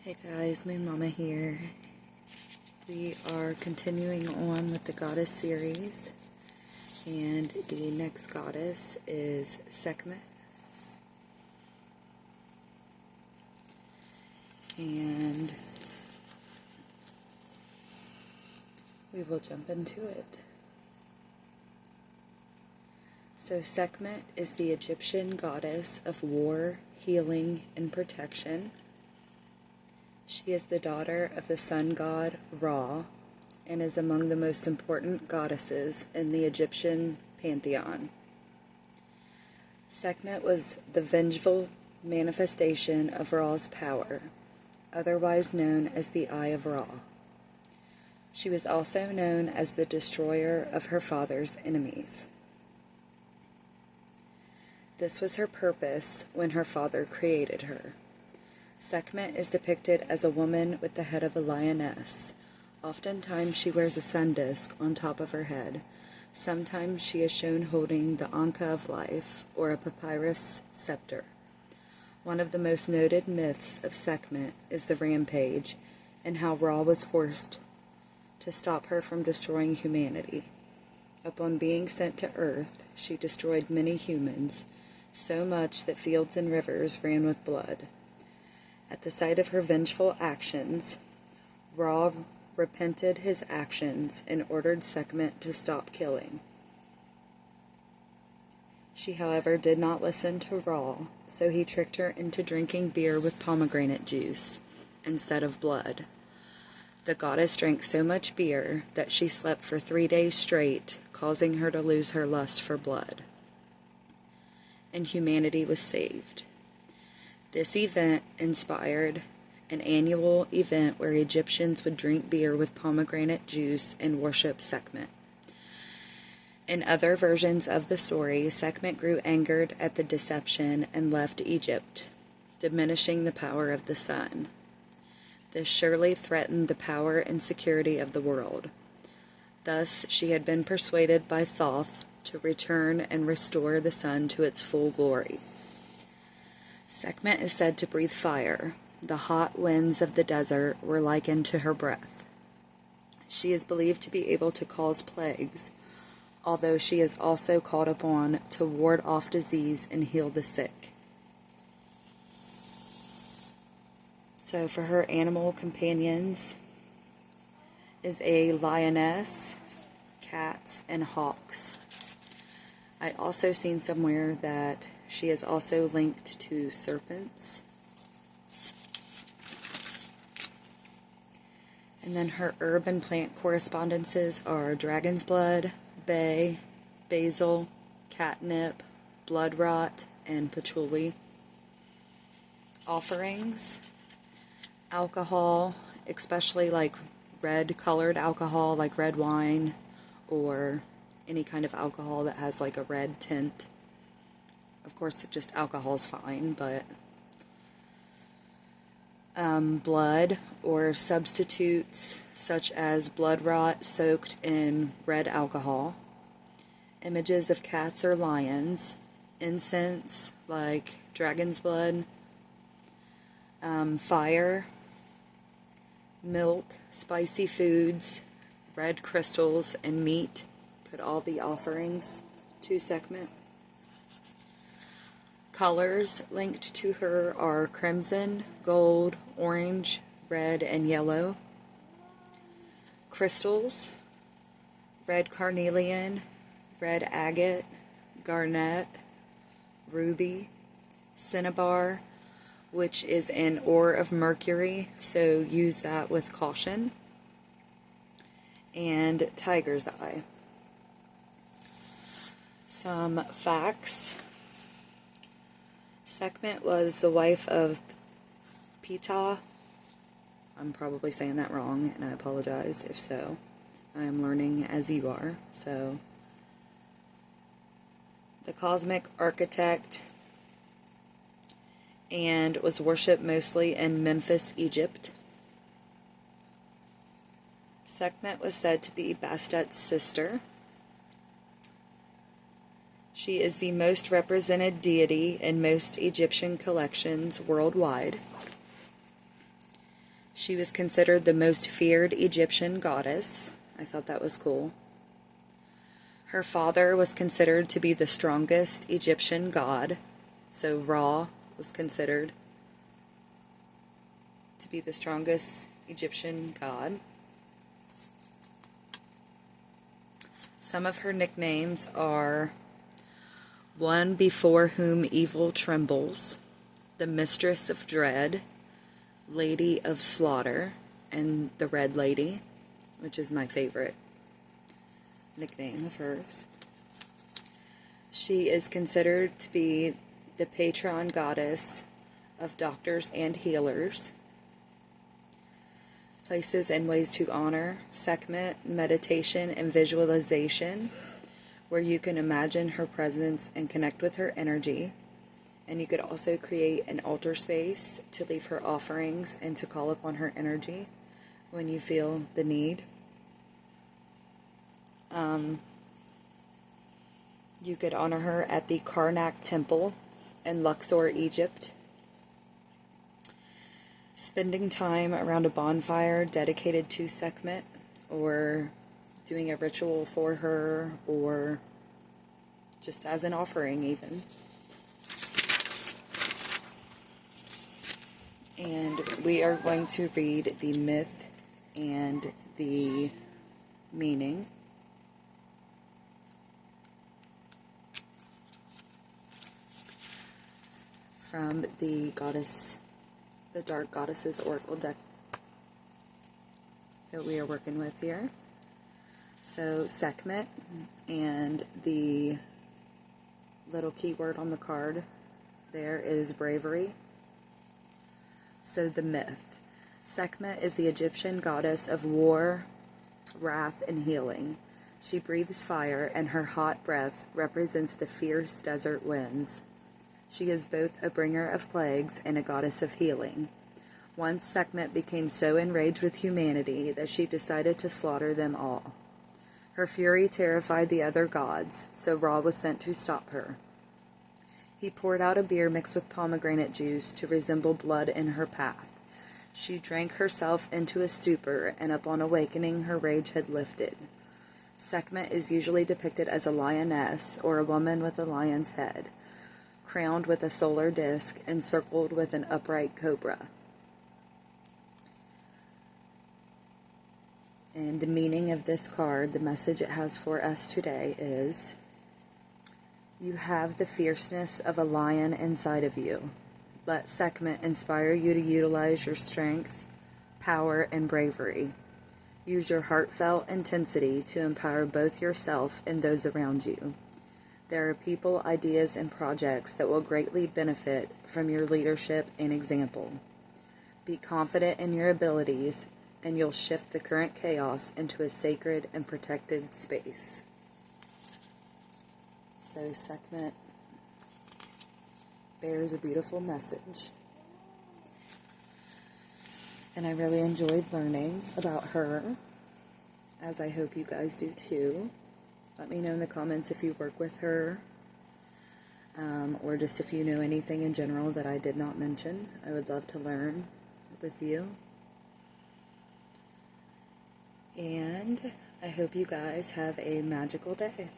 Hey guys, Moon Mama here. We are continuing on with the goddess series, and the next goddess is Sekhmet. And we will jump into it. So Sekhmet is the Egyptian goddess of war, healing, and protection. She is the daughter of the sun god Ra and is among the most important goddesses in the Egyptian pantheon. Sekhmet was the vengeful manifestation of Ra's power, otherwise known as the Eye of Ra. She was also known as the destroyer of her father's enemies. This was her purpose when her father created her. Sekhmet is depicted as a woman with the head of a lioness. Oftentimes she wears a sun disk on top of her head. Sometimes she is shown holding the Anka of life, or a papyrus scepter. One of the most noted myths of Sekhmet is the rampage, and how Ra was forced to stop her from destroying humanity. Upon being sent to Earth, she destroyed many humans, so much that fields and rivers ran with blood. At the sight of her vengeful actions, Ra repented his actions and ordered Sekhmet to stop killing. She, however, did not listen to Ra, so he tricked her into drinking beer with pomegranate juice instead of blood. The goddess drank so much beer that she slept for 3 days straight, causing her to lose her lust for blood. And humanity was saved. This event inspired an annual event where Egyptians would drink beer with pomegranate juice and worship Sekhmet. In other versions of the story, Sekhmet grew angered at the deception and left Egypt, diminishing the power of the sun. This surely threatened the power and security of the world. Thus, she had been persuaded by Thoth to return and restore the sun to its full glory. Sekhmet is said to breathe fire. The hot winds of the desert were likened to her breath. She is believed to be able to cause plagues, although she is also called upon to ward off disease and heal the sick. So for her animal companions is a lioness, cats, and hawks. I also seen somewhere that she is also linked to serpents. And then her herb and plant correspondences are dragon's blood, bay, basil, catnip, blood rot, and patchouli. Offerings: alcohol, especially like red colored alcohol like red wine, or any kind of alcohol that has like a red tint. Of course, just alcohol is fine, but blood or substitutes such as blood rot soaked in red alcohol, images of cats or lions, incense like dragon's blood, fire, milk, spicy foods, red crystals, and meat could all be offerings to Sekhmet. Colors linked to her are crimson, gold, orange, red, and yellow. Crystals: red carnelian, red agate, garnet, ruby, cinnabar, which is an ore of mercury, so use that with caution, and tiger's eye. Some facts. Sekhmet was the wife of Ptah. I'm probably saying that wrong, and I apologize if so. I am learning as you are. So, the cosmic architect, and was worshipped mostly in Memphis, Egypt. Sekhmet was said to be Bastet's sister. She is the most represented deity in most Egyptian collections worldwide. She was considered the most feared Egyptian goddess. I thought that was cool. Her father was considered to be the strongest Egyptian god. So Ra was considered to be the strongest Egyptian god. Some of her nicknames are One Before Whom Evil Trembles, the Mistress of Dread, Lady of Slaughter, and the Red Lady, which is my favorite nickname of hers. She is considered to be the patron goddess of doctors and healers. Places and ways to honor Sekhmet: meditation and visualization, where you can imagine her presence and connect with her energy. And you could also create an altar space to leave her offerings and to call upon her energy when you feel the need. You could honor her at the Karnak Temple in Luxor, Egypt. Spending time around a bonfire dedicated to Sekhmet, or doing a ritual for her, or just as an offering even. And we are going to read the myth and the meaning. From the Dark Goddesses Oracle deck that we are working with here. So Sekhmet, and the little keyword on the card there is bravery. So the myth. Sekhmet is the Egyptian goddess of war, wrath, and healing. She breathes fire, and her hot breath represents the fierce desert winds. She is both a bringer of plagues and a goddess of healing. Once Sekhmet became so enraged with humanity that she decided to slaughter them all. Her fury terrified the other gods, so Ra was sent to stop her. He poured out a beer mixed with pomegranate juice to resemble blood in her path. She drank herself into a stupor, and upon awakening her rage had lifted. Sekhmet is usually depicted as a lioness or a woman with a lion's head, crowned with a solar disk, encircled with an upright cobra. And the meaning of this card, the message it has for us today is, you have the fierceness of a lion inside of you. Let Sekhmet inspire you to utilize your strength, power, and bravery. Use your heartfelt intensity to empower both yourself and those around you. There are people, ideas, and projects that will greatly benefit from your leadership and example. Be confident in your abilities, and you'll shift the current chaos into a sacred and protected space. So Sekhmet bears a beautiful message. And I really enjoyed learning about her, as I hope you guys do too. Let me know in the comments if you work with her, or just if you know anything in general that I did not mention. I would love to learn with you. And I hope you guys have a magical day.